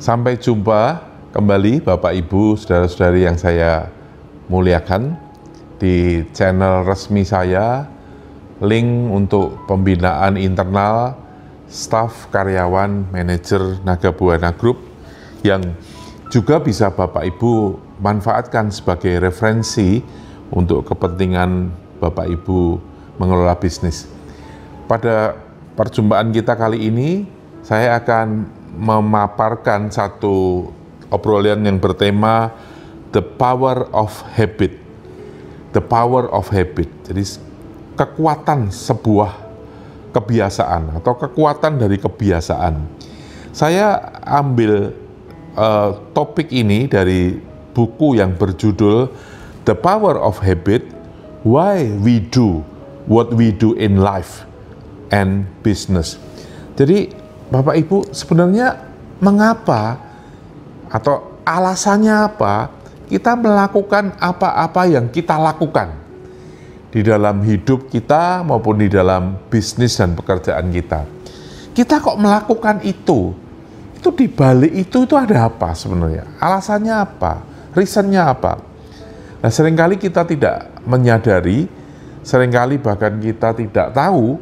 Sampai jumpa kembali Bapak Ibu, saudara-saudari yang saya muliakan di channel resmi saya, link untuk pembinaan internal staf karyawan manajer Naga Buana Group yang juga bisa Bapak Ibu manfaatkan sebagai referensi untuk kepentingan Bapak Ibu mengelola bisnis. Pada perjumpaan kita kali ini, saya akan memaparkan satu obrolan yang bertema The Power of Habit. The Power of Habit. Jadi kekuatan sebuah kebiasaan atau kekuatan dari kebiasaan. Saya ambil topik ini dari buku yang berjudul The Power of Habit, Why We Do What We Do in Life and Business. Jadi Bapak Ibu, sebenarnya mengapa atau alasannya apa kita melakukan apa-apa yang kita lakukan di dalam hidup kita maupun di dalam bisnis dan pekerjaan kita. Kita kok melakukan itu? Itu di balik itu ada apa sebenarnya? Alasannya apa? Reasonnya apa? Nah, seringkali kita tidak menyadari, seringkali bahkan kita tidak tahu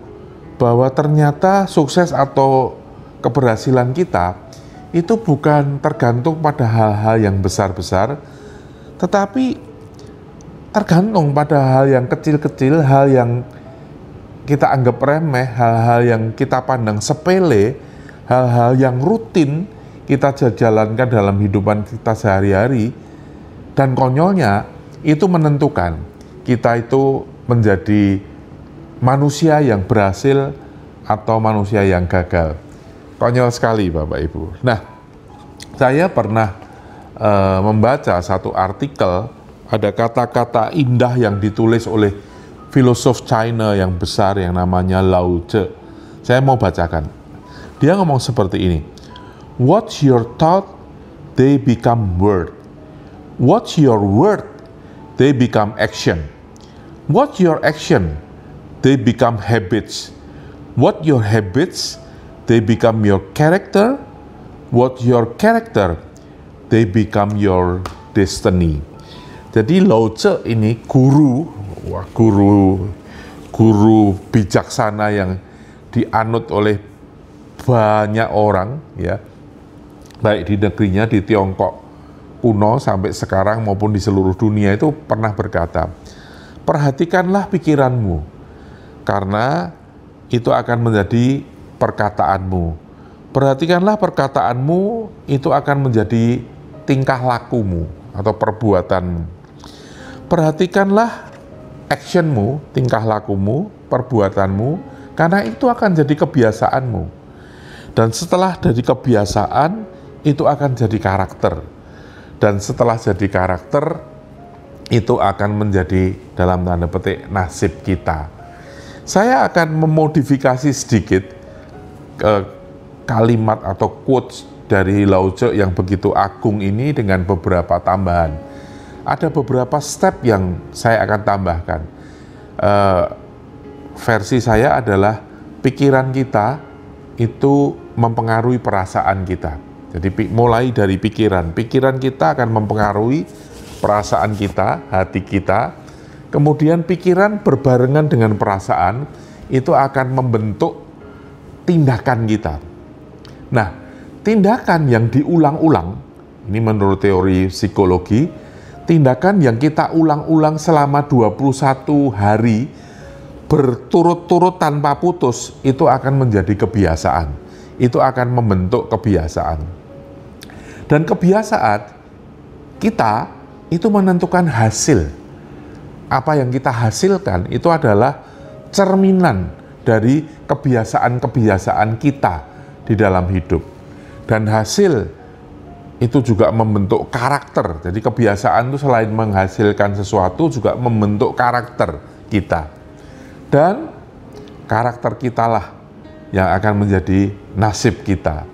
bahwa ternyata sukses atau keberhasilan kita itu bukan tergantung pada hal-hal yang besar-besar, tetapi tergantung pada hal yang kecil-kecil, hal yang kita anggap remeh, hal-hal yang kita pandang sepele, hal-hal yang rutin kita jalankan dalam hidupan kita sehari-hari, dan konyolnya itu menentukan kita itu menjadi manusia yang berhasil atau manusia yang gagal. Konyol sekali Bapak Ibu. Nah, saya pernah membaca satu artikel, ada kata-kata indah yang ditulis oleh filosof China yang besar yang namanya Lao Tzu. Saya mau bacakan. Dia ngomong seperti ini. What's your thought, they become word. What's your word, they become action. What's your action, they become habits. What your habits, they become your character. What your character, they become your destiny. Jadi Lao Tzu ini guru bijaksana yang dianut oleh banyak orang, ya, baik di negerinya, di Tiongkok kuno sampai sekarang maupun di seluruh dunia, itu pernah berkata, perhatikanlah pikiranmu, karena itu akan menjadi perkataanmu. Perhatikanlah perkataanmu, itu akan menjadi tingkah lakumu atau perbuatanmu. Perhatikanlah actionmu, tingkah lakumu, perbuatanmu, karena itu akan jadi kebiasaanmu. Dan setelah dari kebiasaan, itu akan jadi karakter. Dan setelah jadi karakter, itu akan menjadi dalam tanda petik nasib kita. Saya akan memodifikasi sedikit kalimat atau quotes dari Lao Tzu yang begitu agung ini dengan beberapa tambahan. Ada beberapa step yang saya akan tambahkan. Versi saya adalah pikiran kita itu mempengaruhi perasaan kita. Jadi mulai dari pikiran kita akan mempengaruhi perasaan kita, hati kita. Kemudian pikiran berbarengan dengan perasaan itu akan membentuk tindakan kita. Nah, tindakan yang diulang-ulang, ini menurut teori psikologi, tindakan yang kita ulang-ulang selama 21 hari berturut-turut tanpa putus, itu akan menjadi kebiasaan. Itu akan membentuk kebiasaan. Dan kebiasaan kita itu menentukan hasil. Apa yang kita hasilkan itu adalah cerminan dari kebiasaan-kebiasaan kita di dalam hidup. Dan hasil itu juga membentuk karakter. Jadi kebiasaan itu selain menghasilkan sesuatu juga membentuk karakter kita. Dan karakter kitalah yang akan menjadi nasib kita.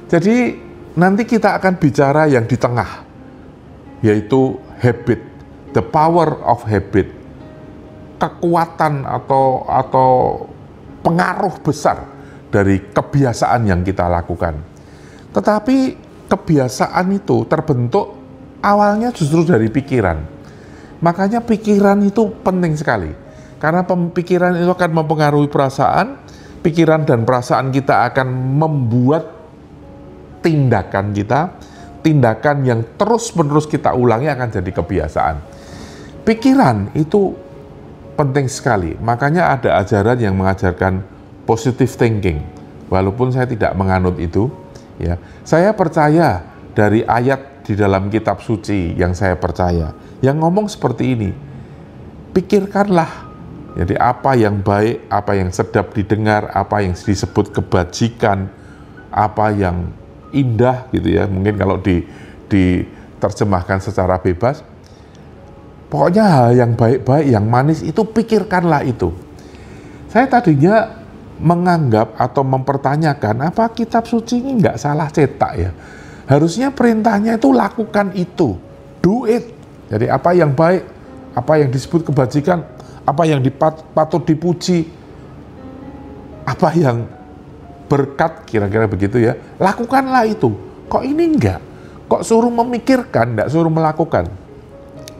Jadi nanti kita akan bicara yang di tengah, yaitu habit, the power of habit, kekuatan atau pengaruh besar dari kebiasaan yang kita lakukan. Tetapi kebiasaan itu terbentuk awalnya justru dari pikiran. Makanya pikiran itu penting sekali. Karena pikiran itu akan mempengaruhi perasaan, pikiran dan perasaan kita akan membuat tindakan kita, tindakan yang terus-menerus kita ulangi akan jadi kebiasaan. Pikiran itu penting sekali, makanya ada ajaran yang mengajarkan positive thinking. Walaupun saya tidak menganut itu, ya, saya percaya dari ayat di dalam kitab suci yang saya percaya, yang ngomong seperti ini, pikirkanlah. Jadi apa yang baik, apa yang sedap didengar, apa yang disebut kebajikan, apa yang indah gitu ya, mungkin kalau diterjemahkan secara bebas, pokoknya hal yang baik-baik, yang manis itu pikirkanlah itu. Saya tadinya menganggap atau mempertanyakan, apa kitab suci ini nggak salah cetak ya? Harusnya perintahnya itu lakukan itu, do it. Jadi apa yang baik, apa yang disebut kebajikan, apa yang patut dipuji, apa yang berkat, kira-kira begitu ya, lakukanlah itu. Kok ini enggak? Kok suruh memikirkan, enggak suruh melakukan?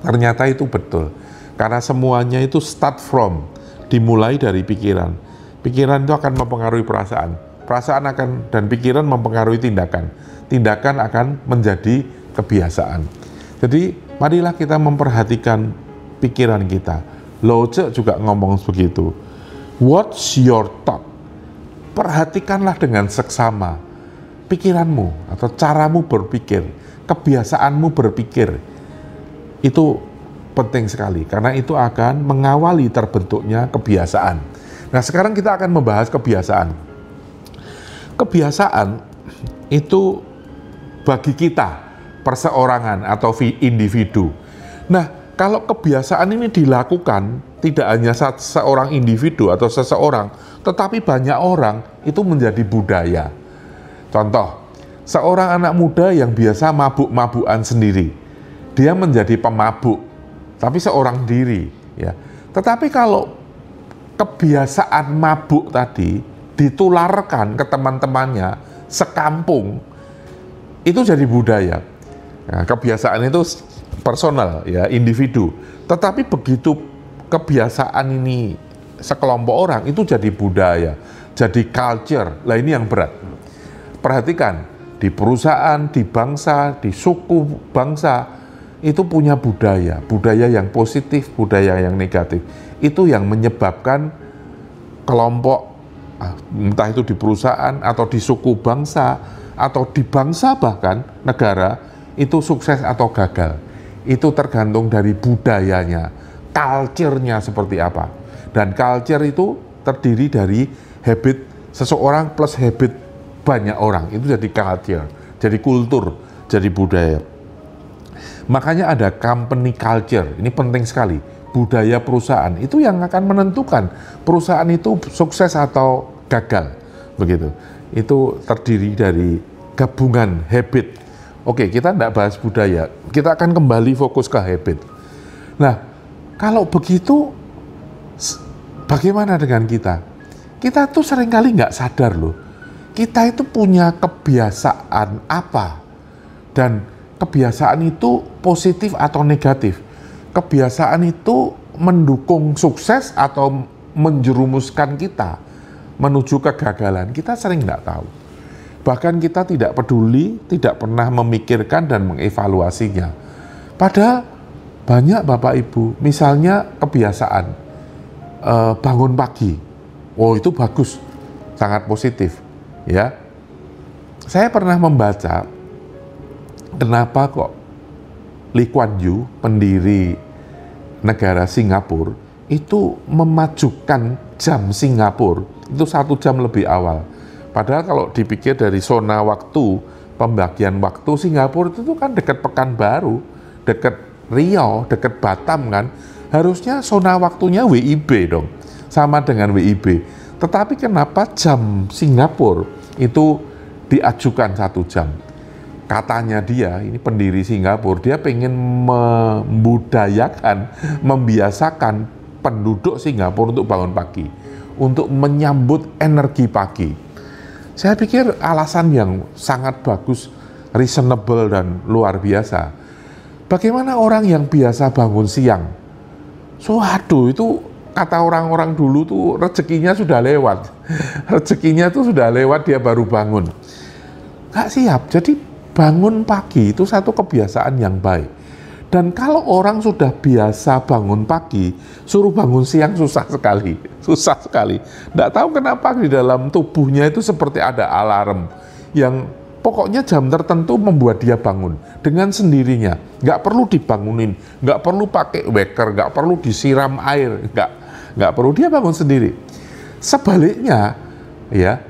Ternyata itu betul. Karena semuanya itu start from, dimulai dari pikiran. Pikiran itu akan mempengaruhi perasaan. Perasaan akan dan pikiran mempengaruhi tindakan. Tindakan akan menjadi kebiasaan. Jadi, marilah kita memperhatikan pikiran kita. Loce juga ngomong begitu. What's your thought? Perhatikanlah dengan seksama pikiranmu atau caramu berpikir, kebiasaanmu berpikir. Itu penting sekali karena itu akan mengawali terbentuknya kebiasaan. Nah, sekarang kita akan membahas kebiasaan. Kebiasaan itu bagi kita perseorangan atau individu. Nah, kalau kebiasaan ini dilakukan tidak hanya seorang individu atau seseorang, tetapi banyak orang, itu menjadi budaya. Contoh, seorang anak muda yang biasa mabuk-mabukan sendiri, dia menjadi pemabuk, tapi seorang diri. Ya. Tetapi kalau kebiasaan mabuk tadi ditularkan ke teman-temannya sekampung, itu jadi budaya. Nah, kebiasaan itu personal, ya, individu. Tetapi begitu kebiasaan ini sekelompok orang, itu jadi budaya, jadi culture. Lah ini yang berat. Perhatikan, di perusahaan, di bangsa, di suku bangsa, itu punya budaya. Budaya yang positif, budaya yang negatif. Itu yang menyebabkan kelompok, entah itu di perusahaan, atau di suku bangsa, atau di bangsa bahkan, negara, itu sukses atau gagal. Itu tergantung dari budayanya, culture-nya seperti apa. Dan culture itu terdiri dari habit seseorang plus habit banyak orang. Itu jadi culture, jadi kultur, jadi budaya. Makanya ada company culture, ini penting sekali. Budaya perusahaan, itu yang akan menentukan perusahaan itu sukses atau gagal. Begitu. Itu terdiri dari gabungan habit. Oke, kita tidak bahas budaya, kita akan kembali fokus ke habit. Nah, kalau begitu, bagaimana dengan kita? Kita tuh seringkali nggak sadar loh, kita itu punya kebiasaan apa, dan kebiasaan itu positif atau negatif. Kebiasaan itu mendukung sukses atau menjerumuskan kita menuju kegagalan, kita sering nggak tahu. Bahkan kita tidak peduli, tidak pernah memikirkan dan mengevaluasinya. Padahal banyak Bapak Ibu, misalnya kebiasaan bangun pagi. Oh, itu bagus, sangat positif, ya. Saya pernah membaca kenapa kok Lee Kuan Yew, pendiri negara Singapura, itu memajukan jam Singapura itu 1 jam lebih awal. Padahal kalau dipikir dari zona waktu, pembagian waktu, Singapura itu kan dekat Pekanbaru, dekat Riau, dekat Batam kan. Harusnya zona waktunya WIB dong, sama dengan WIB. Tetapi kenapa jam Singapura itu diajukan 1 jam? Katanya dia, ini pendiri Singapura, dia pengen membudayakan, membiasakan penduduk Singapura untuk bangun pagi, untuk menyambut energi pagi. Saya pikir alasan yang sangat bagus, reasonable dan luar biasa. Bagaimana orang yang biasa bangun siang? Waduh, itu kata orang-orang dulu tuh rezekinya sudah lewat. Rezekinya tuh sudah lewat, dia baru bangun. Nggak siap. Jadi bangun pagi itu satu kebiasaan yang baik. Dan kalau orang sudah biasa bangun pagi, suruh bangun siang susah sekali. Susah sekali. Nggak tahu kenapa di dalam tubuhnya itu seperti ada alarm yang pokoknya jam tertentu membuat dia bangun dengan sendirinya, nggak perlu dibangunin, nggak perlu pakai wecker, nggak perlu disiram air, nggak perlu, dia bangun sendiri. Sebaliknya, ya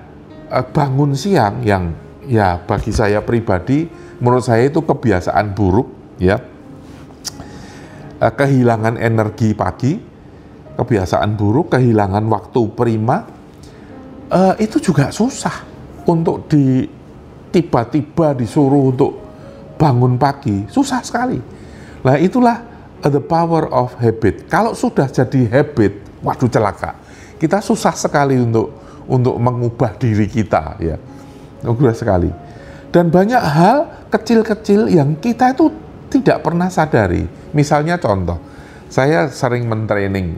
bangun siang yang ya bagi saya pribadi, menurut saya itu kebiasaan buruk, ya kehilangan energi pagi, kebiasaan buruk, kehilangan waktu prima, itu juga susah untuk tiba-tiba disuruh untuk bangun pagi, susah sekali. Nah itulah the power of habit. Kalau sudah jadi habit, waduh celaka. Kita susah sekali untuk mengubah diri kita, ya, mudah sekali. Dan banyak hal kecil-kecil yang kita itu tidak pernah sadari. Misalnya contoh, saya sering mentraining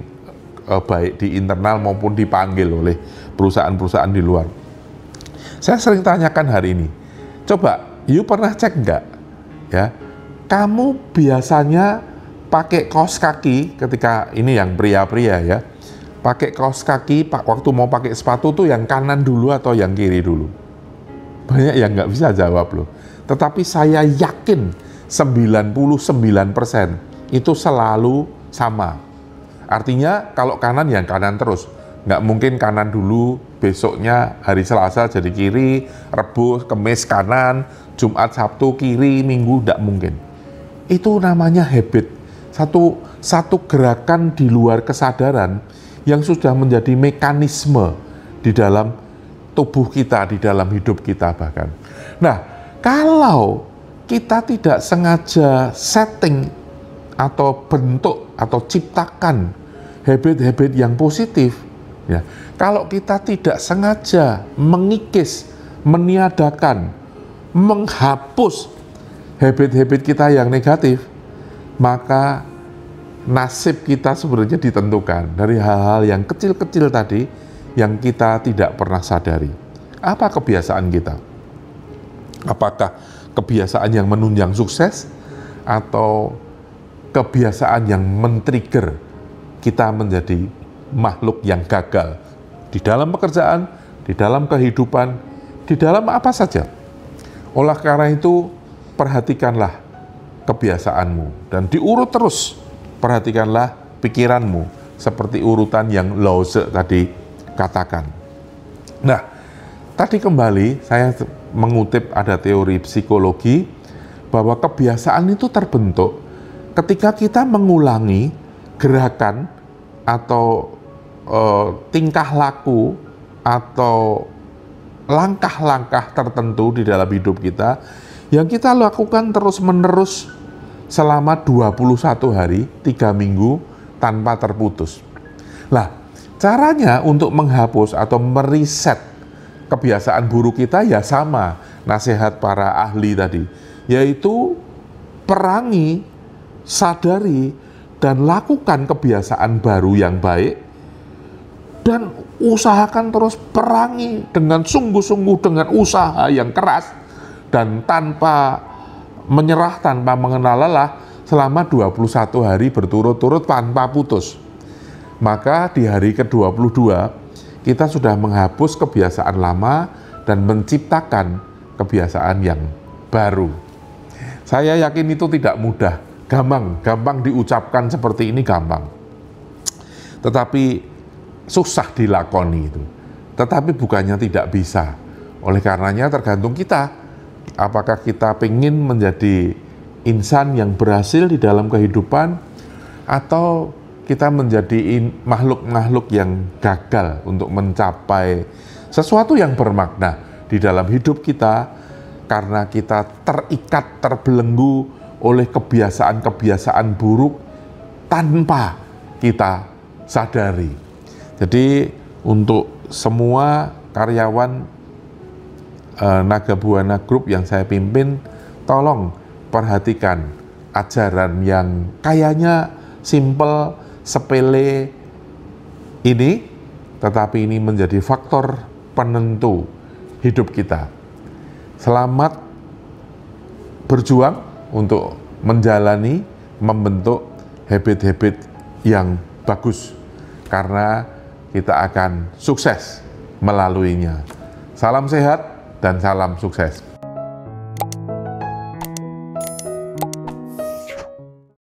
baik di internal maupun dipanggil oleh perusahaan-perusahaan di luar. Saya sering tanyakan hari ini, coba, you pernah cek nggak, ya, kamu biasanya pakai kaos kaki ketika ini yang pria-pria ya, pakai kaos kaki waktu mau pakai sepatu tuh yang kanan dulu atau yang kiri dulu? Banyak yang nggak bisa jawab loh. Tetapi saya yakin 99% itu selalu sama. Artinya kalau kanan yang kanan terus. Nggak mungkin kanan dulu, besoknya hari Selasa jadi kiri, Rebo, Kemis kanan, Jumat, Sabtu kiri, Minggu, nggak mungkin. Itu namanya habit. Satu gerakan di luar kesadaran yang sudah menjadi mekanisme di dalam tubuh kita, di dalam hidup kita bahkan. Nah, kalau kita tidak sengaja setting atau bentuk atau ciptakan habit-habit yang positif, ya, kalau kita tidak sengaja mengikis, meniadakan, menghapus habit-habit kita yang negatif, maka nasib kita sebenarnya ditentukan dari hal-hal yang kecil-kecil tadi yang kita tidak pernah sadari. Apa kebiasaan kita? Apakah kebiasaan yang menunjang sukses atau kebiasaan yang men-trigger kita menjadi makhluk yang gagal di dalam pekerjaan, di dalam kehidupan, di dalam apa saja. Oleh karena itu, perhatikanlah kebiasaanmu dan diurut terus. Perhatikanlah pikiranmu seperti urutan yang Lao Tzu tadi katakan. Nah, tadi kembali saya mengutip ada teori psikologi bahwa kebiasaan itu terbentuk ketika kita mengulangi gerakan atau tingkah laku atau langkah-langkah tertentu di dalam hidup kita yang kita lakukan terus-menerus selama 21 hari, 3 minggu tanpa terputus. Nah, caranya untuk menghapus atau mereset kebiasaan buruk kita ya sama nasihat para ahli tadi, yaitu perangi, sadari, dan lakukan kebiasaan baru yang baik, dan usahakan terus perangi dengan sungguh-sungguh, dengan usaha yang keras, dan tanpa menyerah, tanpa mengenal lelah, selama 21 hari berturut-turut tanpa putus. Maka di hari ke-22, kita sudah menghapus kebiasaan lama dan menciptakan kebiasaan yang baru. Saya yakin itu tidak mudah, gampang diucapkan seperti ini gampang. Tetapi susah dilakoni itu. Tetapi bukannya tidak bisa. Oleh karenanya tergantung kita. Apakah kita ingin menjadi insan yang berhasil di dalam kehidupan atau kita menjadi makhluk-makhluk yang gagal untuk mencapai sesuatu yang bermakna di dalam hidup kita karena kita terikat, terbelenggu oleh kebiasaan-kebiasaan buruk tanpa kita sadari. Jadi untuk semua karyawan Naga Buana Group yang saya pimpin, tolong perhatikan ajaran yang kayaknya simple, sepele ini, tetapi ini menjadi faktor penentu hidup kita. Selamat berjuang untuk menjalani, membentuk habit-habit yang bagus, karena kita akan sukses melaluinya. Salam sehat dan salam sukses.